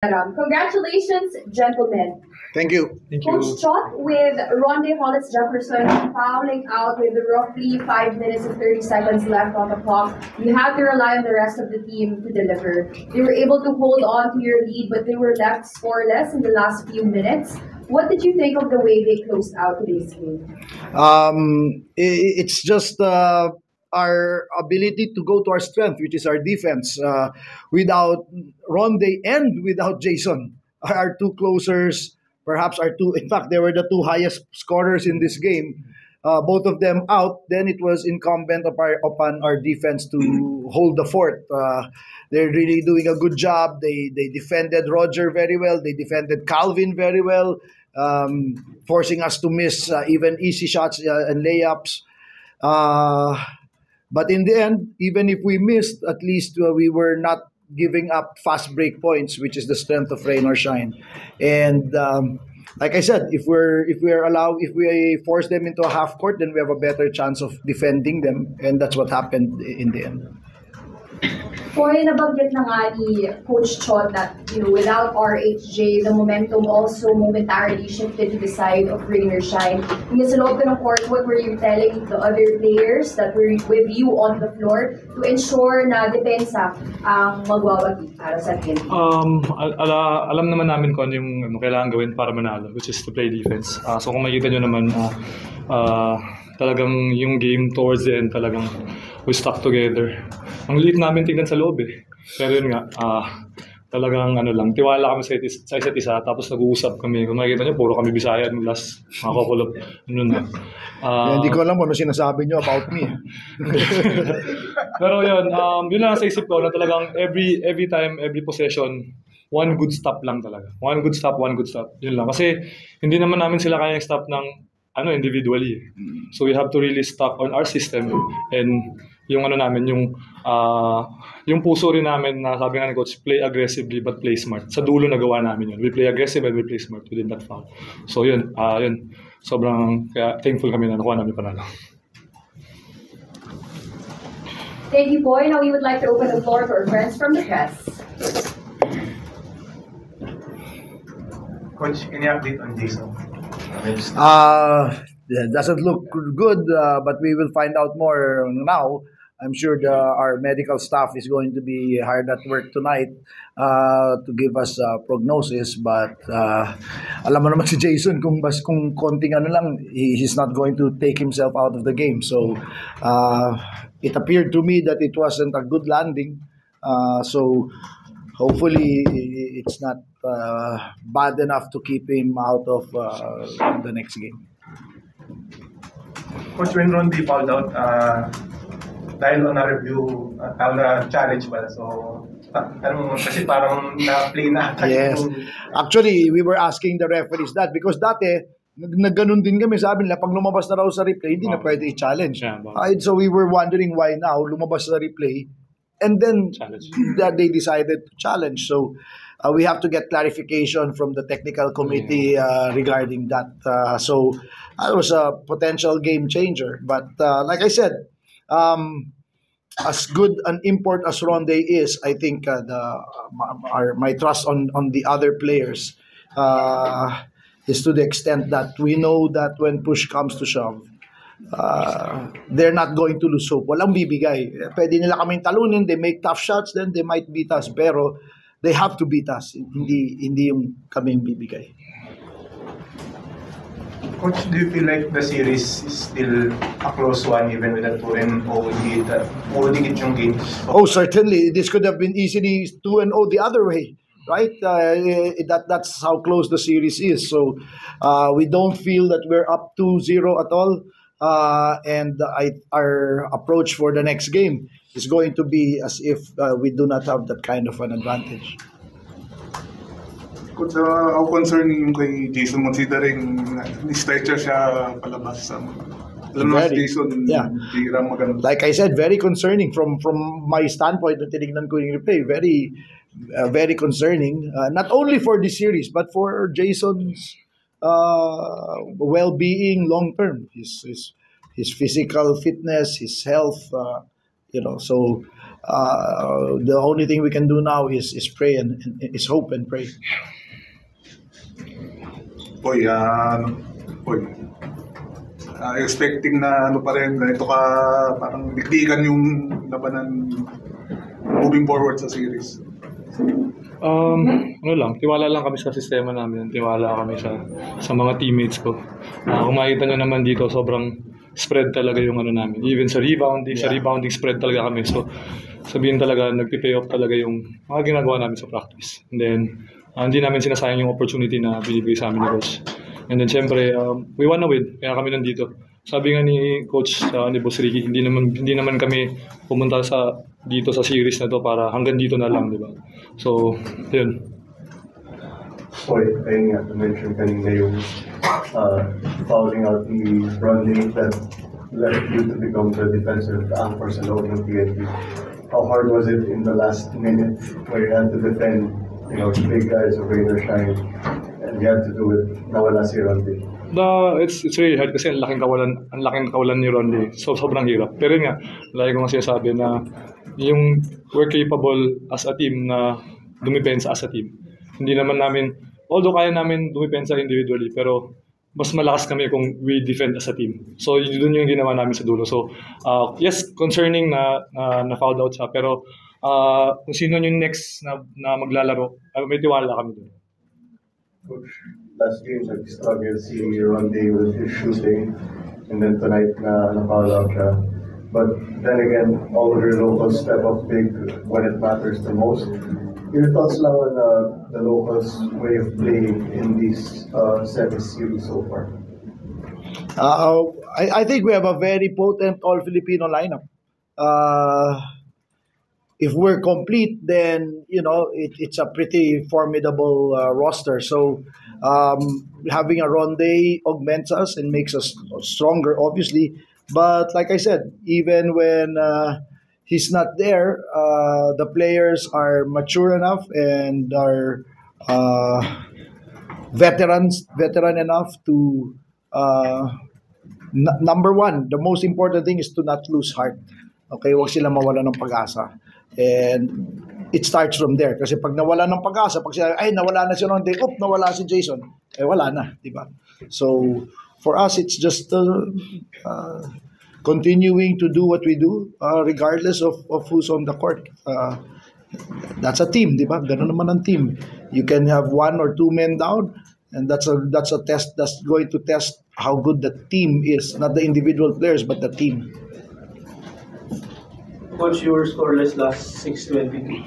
Congratulations, gentlemen. Thank you. Thank you. Coach Chot with Ronde Hollis Jefferson fouling out with roughly 5 minutes and 30 seconds left on the clock. You had to rely on the rest of the team to deliver. They were able to hold on to your lead, but they were left scoreless in the last few minutes. What did you think of the way they closed out today's game? It's just our ability to go to our strength, which is our defense. Without Ronde and without Jason, our two closers, perhaps our two, in fact, they were the two highest scorers in this game. Both of them out, then it was incumbent upon our defense to hold the fort. They're really doing a good job. They defended Roger very well. They defended Calvin very well, forcing us to miss even easy shots and layups. But in the end, even if we missed, at least we were not giving up fast break points, which is the strength of Rain or Shine. And like I said, if we force them into a half court, then we have a better chance of defending them, and that's what happened in the end. Poy, nabanggit na nga ni Coach Chot that, without RHJ, the momentum also momentarily shifted to the side of Rain or Shine. Yung sa loob ng court, what were you telling the other players that were with you on the floor to ensure na depensa ang magwawagi para sa team? Alam naman namin kung ano yung kailangan gawin para manalo, which is to play defense. So kung makikita nyo naman, talagang yung game towards the end, talagang we stuck together. Ang liit namin tingnan sa loob eh. Pero yun nga, talagang tiwala kami sa isa't isa, tapos nag-uusap kami. Kung makikita nyo, puro kami Bisaya ng last mga couple of na. Hindi ko alam ano sinasabi nyo about me. Pero yun lang sa isip ko na talagang every time, every possession, one good stop lang talaga. One good stop. Yun lang. Kasi hindi naman namin sila kaya stop ng individually. So we have to really stop on our system, and yung namin, yung puso rin namin na sabi nga ni Coach, play aggressively but play smart. Sa dulo nagawa namin yun. We play aggressive and we play smart within that foul. So yun, sobrang kaya thankful kami na nakuha namin panalo. Thank you, Boy. Now we would like to open the floor for our friends from the press. Coach, any update on Jason? Doesn't look good, but we will find out more now. I'm sure our medical staff is going to be hard at work tonight to give us a prognosis. But alam mo naman si Jason, kung konting lang, he's not going to take himself out of the game. So it appeared to me that it wasn't a good landing. So hopefully it's not bad enough to keep him out of the next game. Coach, when Ronde fouled out, dahil on a review, challenge ba? So, kasi parang na-play na. Yes. Actually, we were asking the referees that because dati, nagganon din kami, sabi nila, pag lumabas na raw sa replay, hindi na pwede i-challenge. So we were wondering why now, lumabas sa replay, and then that they decided to challenge. So we have to get clarification from the technical committee regarding that. So that was a potential game changer. But like I said, as good an import as Ronde is, I think my trust on the other players is to the extent that we know that when push comes to shove, they're not going to lose hope. Walang bibigay. Pwede nila kaming talunin, they make tough shots, then they might beat us. Pero they have to beat us. Hindi yung kaming bibigay. Coach, do you feel like the series is still a close one even with a 2-0 lead? Dikit yung games? Oh, certainly. This could have been easily 2-0 the other way. Right? That's how close the series is. So we don't feel that we're up 2-0 at all. And our approach for the next game is going to be as if we do not have that kind of an advantage. Coach, how concerning yung kay Jason considering ni-stretcher siya palabas sa alam mo si Jason, hindi ram maganda. Like I said, very concerning from my standpoint na tinignan ko yung replay. Very concerning. Not only for this series, but for Jason's well-being long-term. His physical fitness, his health, so the only thing we can do now is pray and is hope and pray. Boy, expecting na ano pa rin, ito ka parang digdigan yung labanan moving forward sa series. Ano lang, tiwala lang kami sa sistema namin, tiwala kami sa mga teammates ko. Kung makita nyo naman dito, sobrang spread talaga yung ano namin. Even sa rebounding spread talaga kami. So, sabihin talaga, nagpi-pay off talaga yung mga ginagawa namin sa practice. And then, hindi namin sinasayang yung opportunity na binibigay sa amin ni Coach. And then, syempre, we wanna win. Kaya kami nandito. Sabi nga ni Coach ni Boss Ricky, hindi naman kami pumunta dito sa series na to para hanggang dito na lang, di ba? So, yun. Ayun nga, mention kanina yung fouling out ni Ronnie that led you to become the defensive anchor sa loob ng TNT. How hard was it in the last minute where you had to defend, the big guys of Rain or Shine, and you had to do it, nawala si Ronnie? It's really hard kasi ang laking kawalan ni Ronnie. So, sobrang hirap. Pero yun nga, lagi ko nga sinasabi na yung we're capable as a team na dumipensa as a team. Hindi naman namin, although kaya namin dumipensa individually, pero mas malakas kami kung we defend as a team. So, yun yung ginawa namin sa dulo. So, yes, concerning na fouled out siya, pero kung sino yung next na maglalaro, may tiwala kami doon. Coach, last game, nag-struggle si Ronnie with his shooting, and then tonight na-foul out siya. But then again, all of your locals step up big when it matters the most. Your thoughts lang on the locals' way of playing in this series so far? I think we have a very potent all-Filipino lineup. If we're complete, then it's a pretty formidable roster. So having a Ronde augments us and makes us stronger, obviously. But like I said, even when he's not there, the players are mature enough and are veteran enough to number one, the most important thing is to not lose heart. Okay, huwag sila mawala ng pag-asa. And it starts from there. Kasi pag nawala ng pag-asa, pag sila, nawala na si Ronde, nawala si Jason, wala na, di ba? So, for us, it's just continuing to do what we do, regardless of who's on the court. That's a team, di ba? Ganun naman ang team. You can have 1 or 2 men down, and that's a test that's going to test how good the team is, not the individual players, but the team. Coach, you were scoreless last 6:22.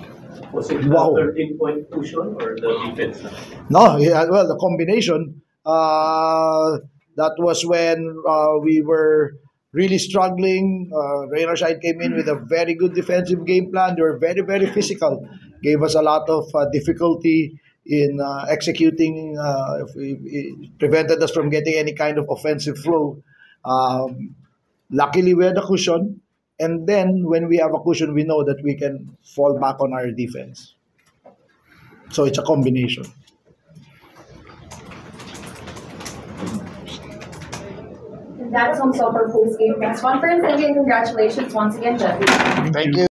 Was it the 13-point cushion or the defense? No, well, the combination. That was when we were really struggling. Rain or Shine came in with a very good defensive game plan. They were very, very physical. Gave us a lot of difficulty in executing. It prevented us from getting any kind of offensive flow. Luckily, we had a cushion. And then, when we have a cushion, we know that we can fall back on our defense. So, it's a combination. That is on Super Post Game Press Conference. Again, congratulations once again, Jeffrey. Thank you.